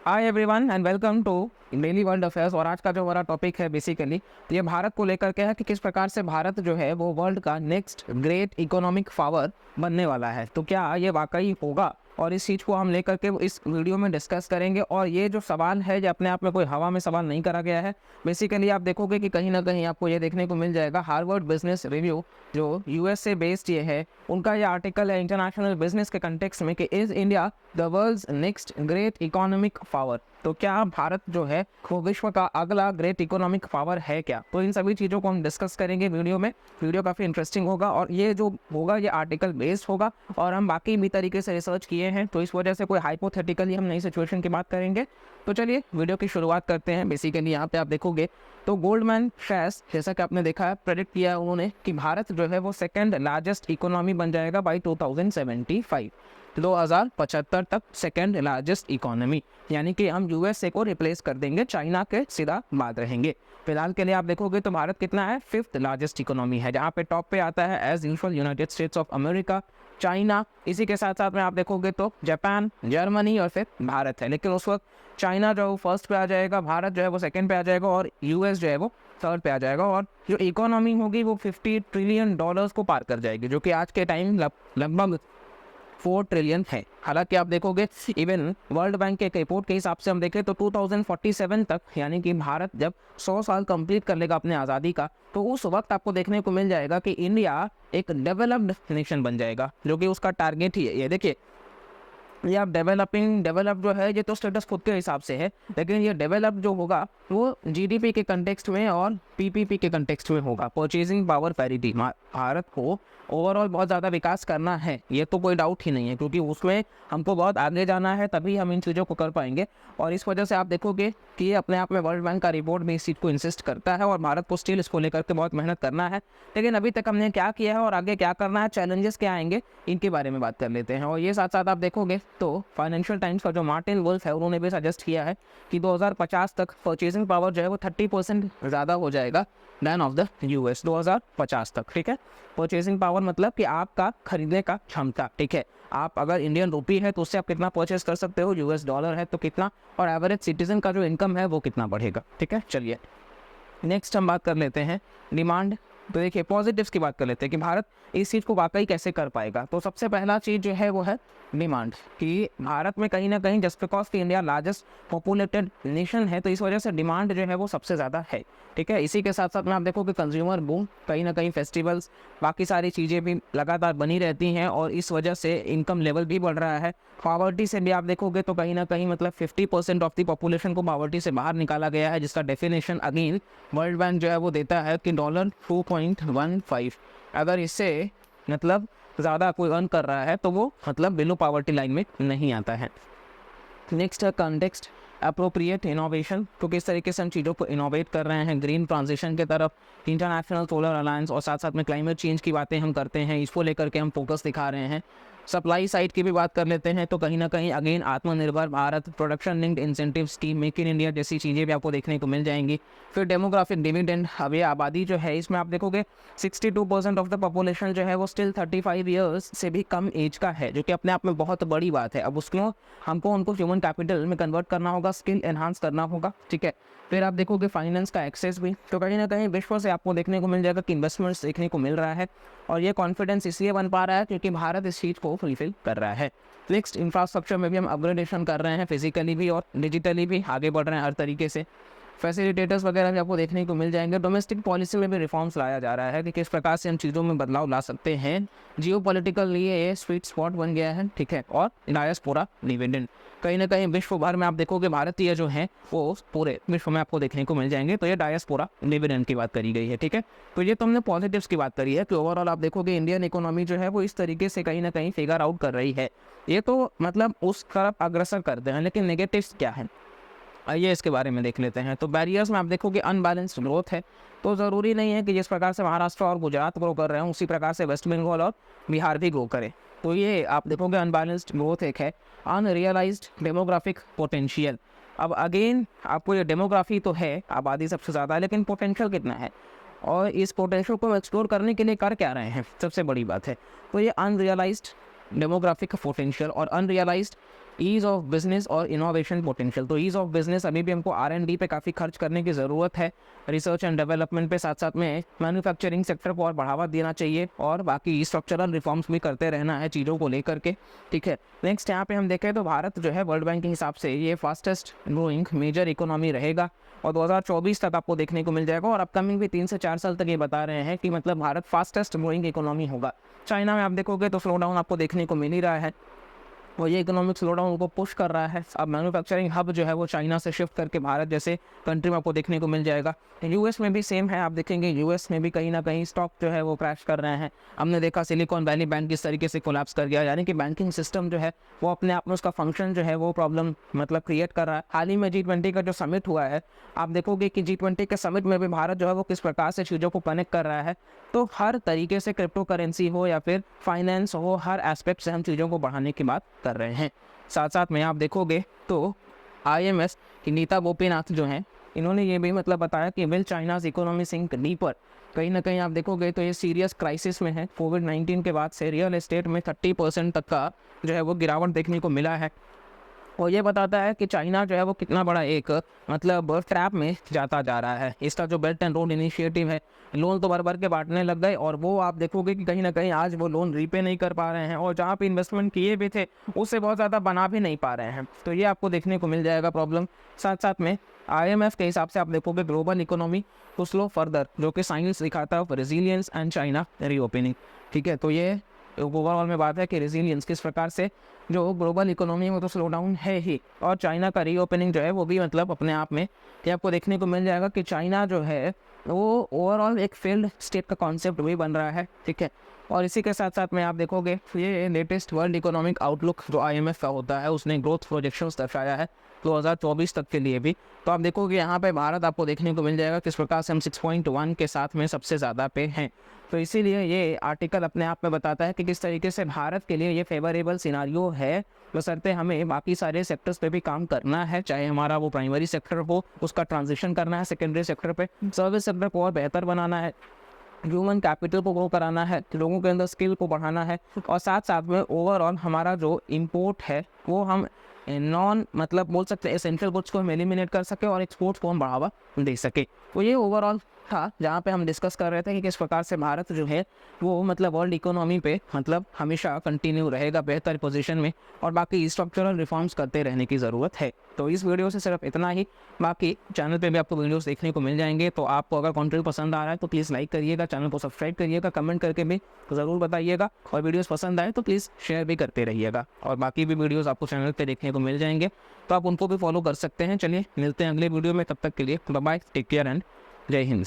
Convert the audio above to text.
Hi everyone and welcome to daily world affairs. और आज का जो हमारा टॉपिक है बेसिकली तो ये भारत को लेकर के है कि किस प्रकार से भारत जो है वो वर्ल्ड का नेक्स्ट ग्रेट इकोनॉमिक पावर बनने वाला है। तो क्या ये वाकई होगा, और इस चीज़ को हम लेकर के इस वीडियो में डिस्कस करेंगे। और ये जो सवाल है ये अपने आप में कोई हवा में सवाल नहीं करा गया है। बेसिकली आप देखोगे कि कहीं ना कहीं आपको ये देखने को मिल जाएगा, हार्वर्ड बिजनेस रिव्यू जो यूएसए बेस्ड ये है, उनका ये आर्टिकल है इंटरनेशनल बिजनेस के कंटेक्स्ट में कि is India the world's next great economic power. तो क्या भारत जो है वो विश्व का अगला ग्रेट इकोनॉमिक पावर है क्या? तो इन सभी चीज़ों को हम डिस्कस करेंगे वीडियो में। वीडियो काफ़ी इंटरेस्टिंग होगा और ये जो होगा ये आर्टिकल बेस्ड होगा और हम बाकी भी तरीके से रिसर्च किए हैं, तो इस वजह से कोई हाइपोथेटिकली हम नई सिचुएशन की बात करेंगे। तो चलिए वीडियो की शुरुआत करते हैं। बेसिकली यहाँ पे आप देखोगे तो गोल्डमैन सैच्स, जैसा कि आपने देखा है, प्रेडिक्ट किया उन्होंने कि भारत जो है वो सेकेंड लार्जेस्ट इकोनॉमी बन जाएगा बाई 2075। 2075 तक सेकेंड लार्जेस्ट इकोनॉमी, यानी कि हम यूएसए को रिप्लेस कर देंगे, चाइना के सीधा बाद रहेंगे। फिलहाल के लिए आप देखोगे तो भारत कितना है, फिफ्थ लार्जेस्ट इकोनॉमी है, जहाँ पे टॉप पे आता है as usual United States of America, China. इसी के साथ साथ में आप देखोगे तो जापान, जर्मनी और फिर भारत है। लेकिन उस वक्त चाइना जो है वो फर्स्ट पे आ जाएगा, भारत जो है वो सेकंड पे आ जाएगा और यूएस जो है वो थर्ड पे आ जाएगा। और जो इकोनॉमी होगी वो $50 ट्रिलियन को पार कर जाएगी, जो कि आज के टाइम लगभग 4 ट्रिलियन है। हालांकि आप देखोगे इवन वर्ल्ड बैंक के एक रिपोर्ट के हिसाब से हम देखें तो 2047 तक, यानी कि भारत जब 100 साल कंप्लीट कर लेगा अपने आज़ादी का, तो उस वक्त आपको देखने को मिल जाएगा कि इंडिया एक डेवलप्ड नेशन बन जाएगा, जो कि उसका टारगेट ही है। ये देखिए, ये आप डेवलप जो है ये तो स्टेटस खुद के हिसाब से है, लेकिन ये डेवलप जो होगा वो जीडीपी के कंटेक्स्ट में और पीपीपी के कंटेक्स्ट में होगा, परचेजिंग पावर पैरिटी। भारत को ओवरऑल बहुत ज़्यादा विकास करना है, ये तो कोई डाउट ही नहीं है, क्योंकि उसमें हमको बहुत आगे जाना है, तभी हम इन चीज़ों को कर पाएंगे। और इस वजह से आप देखोगे कि ये अपने आप में वर्ल्ड बैंक का रिपोर्ट भी इस चीज़ को इंसिस्ट करता है और भारत को स्टिल इसको लेकर के बहुत मेहनत करना है। लेकिन अभी तक हमने क्या किया है और आगे क्या करना है, चैलेंजेस क्या आएंगे, इनके बारे में बात कर लेते हैं। और ये साथ साथ आप देखोगे तो फाइनेंशियल टाइम्स का जो मार्टिन वुल्फ है उन्होंने भी सजेस्ट किया है कि 2050 तक परचेजिंग पावर जो है वो 30% ज़्यादा हो जाएगा दैन ऑफ द यूएस 2050 तक। ठीक है, परचेजिंग पावर मतलब कि आपका खरीदने का क्षमता। ठीक है, आप अगर इंडियन रुपी है तो उससे आप कितना परचेज कर सकते हो, यूएस डॉलर है तो कितना, और एवरेज सिटीजन का जो इनकम है वो कितना बढ़ेगा। ठीक है, चलिए नेक्स्ट हम बात कर लेते हैं डिमांड। तो देखिए पॉजिटिव्स की बात कर लेते हैं कि भारत इस चीज़ को वाकई कैसे कर पाएगा। तो सबसे पहला चीज़ जो है वो है डिमांड, कि भारत में कहीं ना कहीं जस्ट बिकॉज कि इंडिया लार्जेस्ट पॉपुलेटेड नेशन है, तो इस वजह से डिमांड जो है वो सबसे ज़्यादा है। ठीक है, इसी के साथ साथ में आप देखो कि कंज्यूमर बूम, कहीं ना कहीं फेस्टिवल्स, बाकी सारी चीज़ें भी लगातार बनी रहती हैं और इस वजह से इनकम लेवल भी बढ़ रहा है। पॉवर्टी से भी आप देखोगे तो कहीं ना कहीं मतलब 50% ऑफ द पॉपुलेशन को पॉवर्टी से बाहर निकाला गया है, जिसका डेफिनेशन अगेन वर्ल्ड बैंक जो है वो देता है कि $2.15। अगर इससे मतलब ज़्यादा कोई अर्न कर रहा है तो वो मतलब बिलो पॉवर्टी लाइन में नहीं आता है। नेक्स्ट है कॉन्टेक्स्ट, अप्रोप्रिएट इनोवेशन, तो किस तरीके से हम चीज़ों को इनोवेट कर रहे हैं ग्रीन ट्रांजिशन के तरफ, इंटरनेशनल सोलर अलायंस, और साथ साथ में क्लाइमेट चेंज की बातें हम करते हैं, इसको लेकर के हम फोकस दिखा रहे हैं। सप्लाई साइड की भी बात कर लेते हैं तो कहीं ना कहीं अगेन आत्मनिर्भर Bharat, production linked incentive scheme, make in India जैसी चीज़ें भी आपको देखने को मिल जाएंगी। फिर डेमोग्राफिक डिविडेंड, अब ये आबादी जो है इसमें आप देखोगे 62% ऑफ द पॉपुलेशन जो है वो स्टिल 35 ईयर्स से भी कम एज का है, जो कि अपने आप में बहुत बड़ी बात है। अब उसको हमको उनको ह्यूमन कैपिटल में कन्वर्ट करना होगा, स्किल एनहांस करना होगा। ठीक है, फिर आप देखोगे फाइनेंस का एक्सेस भी, तो कहीं ना कहीं विश्व से आपको देखने को मिल जाएगा कि इन्वेस्टमेंट्स देखने को मिल रहा है, और ये कॉन्फिडेंस इसलिए बन पा रहा है क्योंकि भारत इस चीज़ को फुलफिल कर रहा है। नेक्स्ट, इंफ्रास्ट्रक्चर में भी हम अपग्रेडेशन कर रहे हैं, फिजिकली भी और डिजिटली भी आगे बढ़ रहे हैं हर तरीके से। फैसिलिटेटर्स वगैरह भी आपको देखने को मिल जाएंगे। डोमेस्टिक पॉलिसी में भी रिफॉर्म्स लाया जा रहा है कि किस प्रकार से हम चीज़ों में बदलाव ला सकते हैं। जियो पॉलिटिकल लिए ये स्वीट स्पॉट बन गया है। ठीक है, और डायस्पोरा डिविडेंड, कहीं ना कहीं विश्व भर में आप देखोगे भारतीय जो हैं वो पूरे विश्व में आपको देखने को मिल जाएंगे। तो ये डायस्पोरा डिविडेंड की बात करी गई है। ठीक है, तो ये तो हमने पॉजिटिव्स की बात करी है कि ओवरऑल आप देखोगे इंडियन इकोनॉमी जो है वो इस तरीके से कहीं ना कहीं फिगर आउट कर रही है, ये तो मतलब उस तरफ अग्रसर करते हैं। लेकिन नेगेटिव्स क्या है, आइए इसके बारे में देख लेते हैं। तो बैरियर्स में आप देखोगे अनबैलेंस्ड ग्रोथ है, तो ज़रूरी नहीं है कि जिस प्रकार से महाराष्ट्र और गुजरात ग्रो कर रहे हैं उसी प्रकार से वेस्ट बंगाल और बिहार भी ग्रो करे। तो ये आप देखोगे अनबैलेंस्ड ग्रोथ एक है। अनरियलाइज्ड डेमोग्राफिक पोटेंशियल, अब अगेन आपको ये डेमोग्राफी तो है, आबादी सबसे ज़्यादा है, लेकिन पोटेंशियल कितना है और इस पोटेंशियल को एक्सप्लोर करने के लिए कर क्या रहे हैं, सबसे बड़ी बात है। तो ये अनरियलाइज्ड डेमोग्राफिक पोटेंशियल और अनरियलाइज्ड ईज़ ऑफ बिजनेस और इनोवेशन पोटेंशियल। तो ईज़ ऑफ बिजनेस अभी भी हमको R&D पे काफ़ी खर्च करने की ज़रूरत है, रिसर्च एंड डेवलपमेंट पे, साथ साथ में मैन्युफैक्चरिंग सेक्टर को और बढ़ावा देना चाहिए और बाकी स्ट्रक्चरल रिफॉर्म्स भी करते रहना है चीज़ों को लेकर के, ठीक है। नेक्स्ट यहाँ पे हम देखें तो भारत जो है वर्ल्ड बैंक के हिसाब से ये फास्टेस्ट ग्रोइंग मेजर इकोनॉमी रहेगा और 2024 तक आपको देखने को मिल जाएगा। और अपकमिंग भी 3 से 4 साल तक ये बता रहे हैं कि मतलब भारत फास्टेस्ट ग्रोइंग इकोनॉमी होगा। चाइना में आप देखोगे तो स्लो डाउन आपको देखने को मिल ही रहा है और ये इकोनॉमिक स्लोडाउन को पुश कर रहा है। अब मैन्युफैक्चरिंग हब जो है वो चाइना से शिफ्ट करके भारत जैसे कंट्री में आपको देखने को मिल जाएगा। यूएस में भी सेम है, आप देखेंगे यूएस में भी कहीं ना कहीं स्टॉक जो है वो क्रैश कर रहे हैं। हमने देखा सिलिकॉन वैली बैंक किस तरीके से कोलैप्स कर गया, यानी कि बैंकिंग सिस्टम जो है वो अपने आप में उसका फंक्शन जो है वो प्रॉब्लम मतलब क्रिएट कर रहा है। हाल ही में G20 का जो समिट हुआ है, आप देखोगे कि G20 के समिट में भी भारत जो है वो किस प्रकार से चीज़ों को कनेक्ट कर रहा है। तो हर तरीके से क्रिप्टो करेंसी हो या फिर फाइनेंस हो, हर एस्पेक्ट से हम चीज़ों को बढ़ाने की बात कर रहे हैं। साथ साथ में आप देखोगे तो IMF की नीता गोपीनाथ जो हैं, इन्होंने ये भी मतलब बताया कि will China's economy sink deeper. कहीं ना कहीं आप देखोगे तो ये सीरियस क्राइसिस में है। कोविड-19 के बाद से रियल एस्टेट में 30% तक का जो है वो गिरावट देखने को मिला है और ये बताता है कि चाइना जो है वो कितना बड़ा एक मतलब ट्रैप में जाता जा रहा है। इसका जो बेल्ट एंड रोड इनिशिएटिव है, लोन तो भर भर के बांटने लग गए और वो आप देखोगे कि कहीं ना कहीं आज वो लोन रीपे नहीं कर पा रहे हैं और जहाँ पे इन्वेस्टमेंट किए भी थे उससे बहुत ज़्यादा बना भी नहीं पा रहे हैं। तो ये आपको देखने को मिल जाएगा प्रॉब्लम। साथ साथ में IMF के हिसाब से आप देखोगे global economy to slow further, जो कि साइंस दिखाता है रेजिलियंस एंड चाइना रीओपनिंग, ठीक है। तो ये ओवरऑल में बात है कि रेजिलियंस किस प्रकार से जो ग्लोबल इकोनॉमी में तो स्लो डाउन है ही और चाइना का रीओपनिंग जो है वो भी मतलब अपने आप में ये आपको देखने को मिल जाएगा कि चाइना जो है वो ओवरऑल एक फेल्ड स्टेट का कॉन्सेप्ट भी बन रहा है, ठीक है। और इसी के साथ साथ में आप देखोगे ये लेटेस्ट वर्ल्ड इकोनॉमिक आउटलुक जो IMF का होता है उसने ग्रोथ प्रोजेक्शंस दर्शाया है 2024 तक के लिए भी। तो आप देखोगे यहाँ पे भारत आपको देखने को मिल जाएगा किस प्रकार से हम 6.1 के साथ में सबसे ज़्यादा पे हैं। तो इसीलिए ये आर्टिकल अपने आप में बताता है कि किस तरीके से भारत के लिए ये फेवरेबल सिनारियो है, बशर्ते हमें बाकी सारे सेक्टर्स पे भी काम करना है, चाहे हमारा वो प्राइमरी सेक्टर हो उसका ट्रांजिशन करना है सेकेंडरी सेक्टर पे, सर्विस सेक्टर को और बेहतर बनाना है, ह्यूमन कैपिटल को ग्रो कराना है, लोगों के अंदर स्किल को बढ़ाना है और साथ साथ में ओवरऑल हमारा जो इम्पोर्ट है वो हम नॉन मतलब बोल सकते हैं एसेंशियल गुड्स को हम एलिमिनेट कर सके और एक्सपोर्ट्स को हम बढ़ावा दे सके। तो ये ओवरऑल था जहाँ पे हम डिस्कस कर रहे थे कि किस प्रकार से भारत जो है वो मतलब वर्ल्ड इकोनॉमी पे मतलब हमेशा कंटिन्यू रहेगा बेहतर पोजीशन में और बाकी स्ट्रक्चरल रिफॉर्म्स करते रहने की ज़रूरत है। तो इस वीडियो से सिर्फ इतना ही, बाकी चैनल पे भी आपको वीडियोस देखने को मिल जाएंगे। तो आपको अगर कंटेंट पसंद आ रहा है तो प्लीज़ लाइक करिएगा, चैनल को सब्सक्राइब करिएगा, कमेंट करके भी ज़रूर बताइएगा और वीडियोस पसंद आए तो प्लीज़ शेयर भी करते रहिएगा और बाकी भी वीडियोस आपको चैनल पे देखने को मिल जाएंगे तो आप उनको भी फॉलो कर सकते हैं। चलिए मिलते हैं अगले वीडियो में, तब तक के लिए bye bye, take care and जय हिंद।